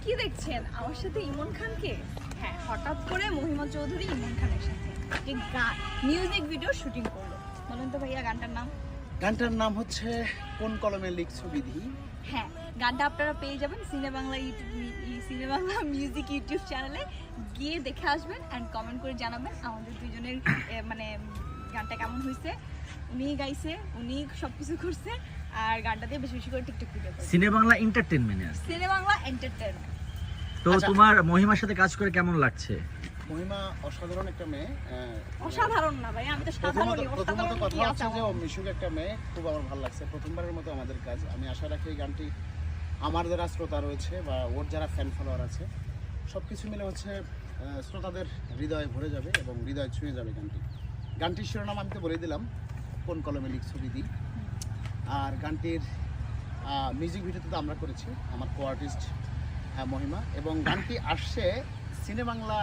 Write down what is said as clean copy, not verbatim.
কি দেখছেন আমার সাথে ইমন খানকে? হ্যাঁ, হঠাৎ করে মহিমা চৌধুরী ইমন খানের সাথে যে গান মিউজিক ভিডিও শুটিং করলো। বলেন তো ভাইয়া গানটার নাম? গানটার নাম হচ্ছে কোন কলমে লিখছো বিধি। হ্যাঁ, গানটা আপনারা পেয়ে যাবেন সিনে বাংলা সিনে বাংলা মিউজিক ইউটিউব চ্যানেলে গিয়ে দেখে আসবেন অ্যান্ড কমেন্ট করে জানাবেন আমাদের দুজনের মানে গানটা কেমন হয়েছে। উনি গাইছে, উনি সবকিছু করছে, আর গানটা দিয়ে বেশি বেশি করে টিকটক ভিডিও করছে। সিনে বাংলা এন্টারটেইনমেন্টে আছে। সিনে বাংলা এন্টারটেইনমেন্ট। তো আচ্ছা। তোমার মহিমার সাথে কাজ করে কেমন লাগছে? মহিমা অসাধারণ একটা মেয়ে। অসাধারণ না ভাই, আমি তো সাধারণই। প্রথমত কথা কি হচ্ছে আছে যে ও মিশুক একটা মেয়ে, খুব আমার ভালো লাগছে। প্রথমবারের মতো আমাদের কাজ। আমি আশা রাখি এই গানটি আমার যারা শ্রোতা রয়েছে বা ওর যারা ফ্যান ফলোয়ার আছে সব কিছু মিলে হচ্ছে শ্রোতাদের হৃদয়ে ভরে যাবে এবং হৃদয় ছুঁয়ে যাবে গানটি। গানটির শিরোনাম আমি তো বলে দিলাম, কোন কলমে লিখছো বিধি। আর গানটির মিউজিক ভিডিওতে তো আমরা করেছি, আমার কো আর্টিস্ট মহিমা, এবং গানটি আসছে সিনে বাংলা